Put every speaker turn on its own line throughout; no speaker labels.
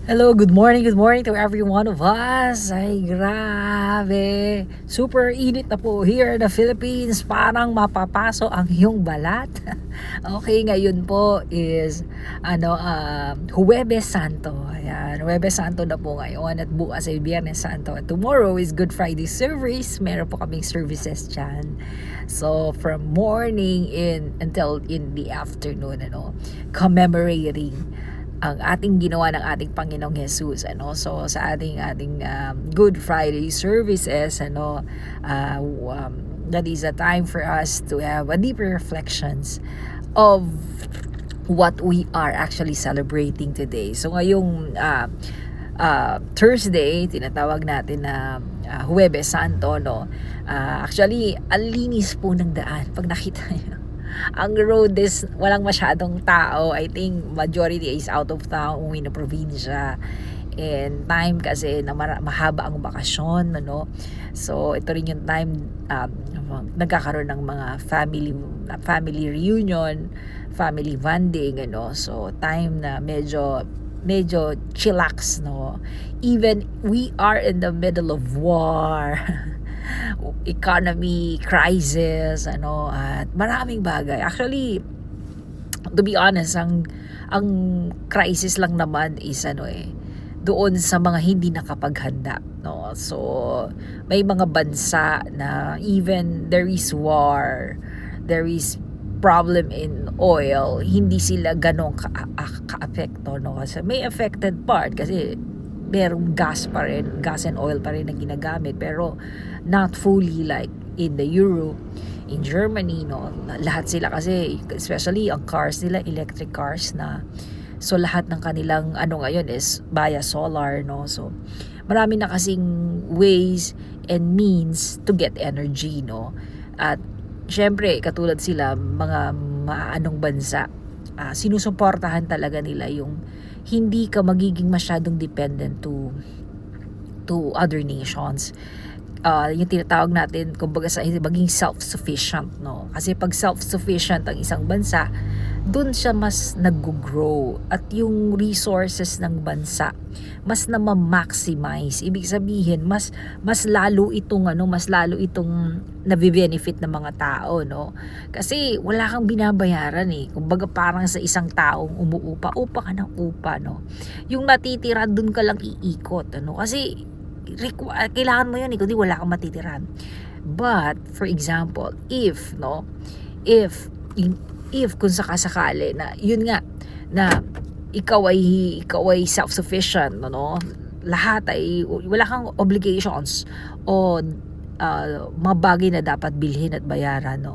Hello, good morning to every one of us. Ay, grabe. Super init na po here in the Philippines. Parang mapapaso ang iyong balat. Okay, ngayon po is Huwebes Santo. Ayan, Huwebes Santo na po ngayon at bukas ay Biyernes Santo. At tomorrow is Good Friday service. Meron po kaming services dyan. So, from morning until in the afternoon, commemorating ang ating ginawa ng ating Panginoong Jesus, so sa ating Good Friday services, that is a time for us to have a deeper reflections of what we are actually celebrating today. So ngayong Thursday, tinatawag natin na Huwebes Santo, actually ang linis po ng daan pag nakita niyo. Ang road is walang masyadong tao. I think majority is out of town, umuwi na probinsya. And time kasi na mahaba ang bakasyon, So ito rin yung time nagkakaroon ng mga family reunion, family bonding, So time na medyo chillax, Even we are in the middle of war. Economy crisis, at maraming bagay. Actually, to be honest, ang crisis lang naman is doon sa mga hindi nakapaghanda, So may mga bansa na even there is war, there is problem in oil, hindi sila ganong ka-apekto, Kasi may affected part kasi merong gas and oil pa rin na ginagamit, pero not fully like in the Europe, in Germany, lahat sila kasi, especially ang cars nila, electric cars na, so lahat ng kanilang ngayon is via solar, So marami na kasing ways and means to get energy, At syempre, katulad sila, mga maanong bansa, sinusuportahan talaga nila yung hindi ka magiging masyadong dependent to other nations. Yung tinatawag natin, kumbaga sa maging self-sufficient, Kasi pag self-sufficient ang isang bansa, dun siya mas nag-grow at yung resources ng bansa mas na ma-maximize. Ibig sabihin, mas lalo itong nabe-benefit ng mga tao, Kasi wala kang binabayaran Kumbaga parang sa isang taong upa ka ng upa, Yung natitira dun ka lang iikot, Kasi kailangan mo yun kundi wala kang matitiran. But for example, if kung sakasakali na yun nga na ikaw ay self-sufficient, lahat ay wala kang obligations o mga bagay na dapat bilhin at bayaran,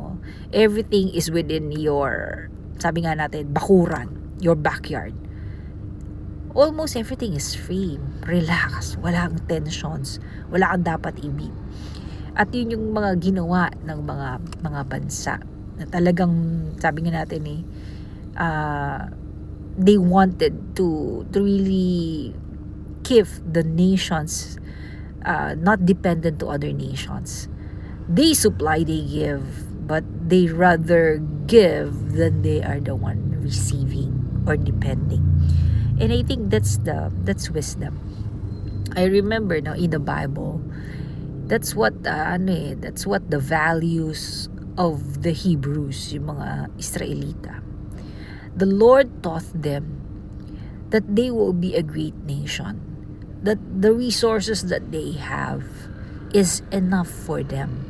Everything is within your, sabi nga natin, bakuran, your backyard. Almost everything is free, relax, walang tensions, wala kang dapat ibig. At yun yung mga ginawa ng mga bansa na talagang, sabi nga natin they wanted to really keep the nations not dependent to other nations. They supply, they give, but they rather give than they are the one receiving or depending. And I think that's wisdom. I remember now in the Bible, that's what the values of the Hebrews, yung mga Israelita. The Lord taught them that they will be a great nation, that the resources that they have is enough for them,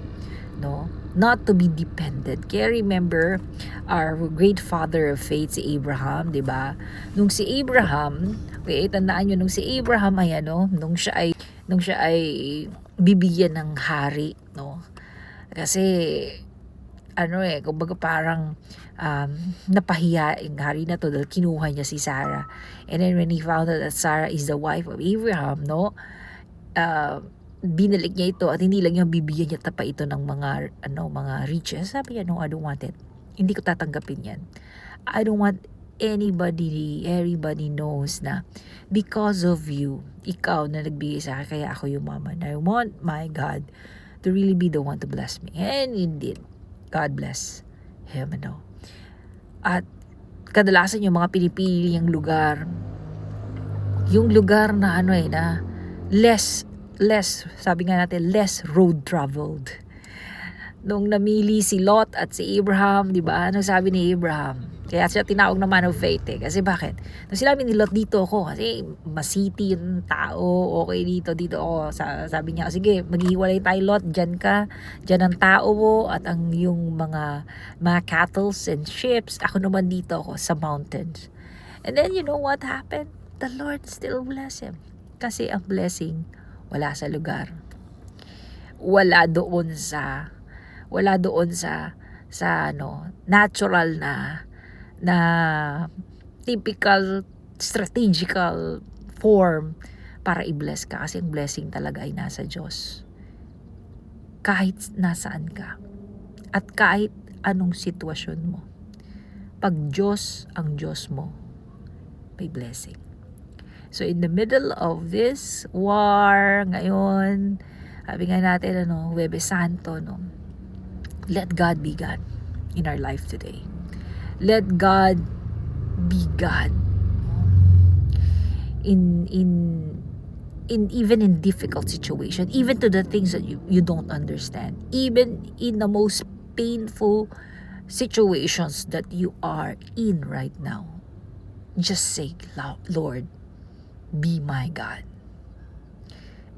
not to be dependent. Kaya remember our great father of faith, si Abraham, 'di ba? Nung si Abraham, tandaan niyo, nung si Abraham ay nung siya ay bibigyan ng hari, Kasi kumbaga parang napahiya yung hari na to dahil kinuha niya si Sarah. And then when he found out that Sarah is the wife of Abraham, binalik niya ito at hindi lang yung bibigyan niya pa ito ng mga riches. Sabi niya, no, I don't want it. Hindi ko tatanggapin yan. I don't want everybody knows na because of you, ikaw na nagbigay sa akin, kaya ako yumaman. I want my God to really be the one to bless me. And indeed, God bless him, At kadalasan yung mga pinipili yung lugar, yung lugar na na less, sabi nga natin, less road traveled. Nung namili si Lot at si Abraham, di ba? Ano sabi ni Abraham? Kaya siya tinawag na man of faith eh. Kasi bakit? Nung sinabi ni Lot, dito ako. Kasi masiti yung tao. Okay, dito ako. Sabi niya, sige, maghihiwalay tayo, Lot. Diyan ka. Diyan ang tao mo at ang yung mga cattle and ships. Ako naman dito ako sa mountains. And then you know what happened? The Lord still bless him. Kasi ang blessing, wala sa lugar. Wala doon sa natural na typical strategical form para i-bless ka, kasi ang blessing talaga ay nasa Diyos. Kahit nasaan ka at kahit anong sitwasyon mo, pag Diyos ang Diyos mo, may blessing. So in the middle of this war ngayon, sabi nga natin Huwebes Santo, let God be God in our life today. Let God be God in even in difficult situation, even to the things that you don't understand, even in the most painful situations that you are in right now. Just say, Lord, be my God.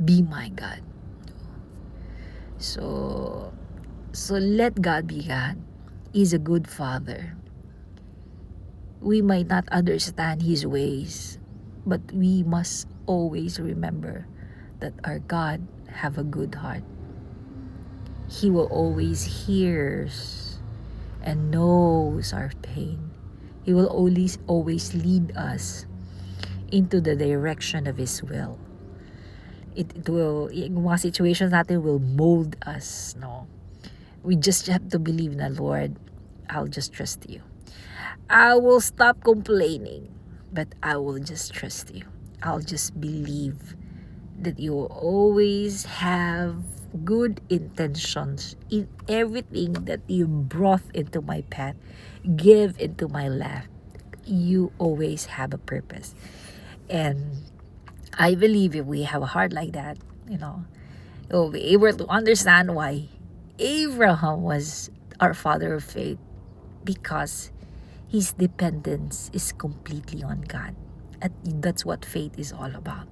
Be my God. So let God be God. He's a good Father. We might not understand His ways, but we must always remember that our God have a good heart. He will always hears and knows our pain. He will always lead us into the direction of His will. It will, yung mga situations natin will mold us, We just have to believe na, Lord, I'll just trust you. I will stop complaining, but I will just trust you. I'll just believe that you will always have good intentions in everything that you brought into my path, give into my life. You always have a purpose. And I believe if we have a heart like that, we'll be able to understand why Abraham was our father of faith, because his dependence is completely on God. And that's what faith is all about.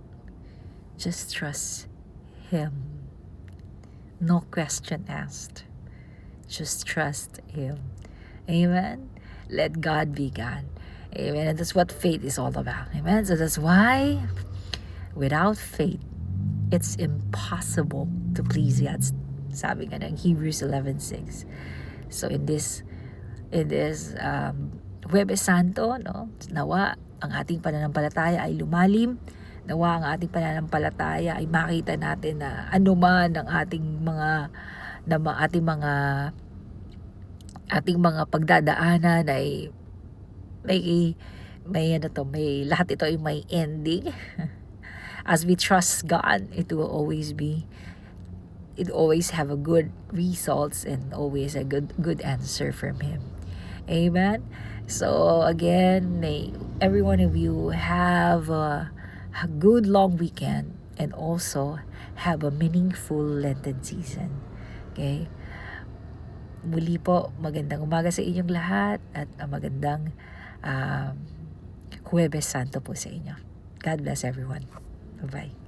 Just trust Him. No question asked. Just trust Him. Amen? Let God be God. Amen? And that's what faith is all about. Amen? So that's why without faith, it's impossible to please God. Sabi nga ng Hebrews 11:6. So in this Huwebes Santo, nawa ang ating pananampalataya ay lumalim. Nawa ang ating pananampalataya ay makita natin na anuman ang ating mga pagdadaanan ay may lahat ito ay may ending. As we trust God, it always have a good results and always a good answer from Him. Amen. So again, may every one of you have a good long weekend and also have a meaningful Lenten season. Okay? Muli po, magandang umaga sa inyong lahat at magandang Huwebes Santo po sa inyo. God bless everyone. Bye-bye.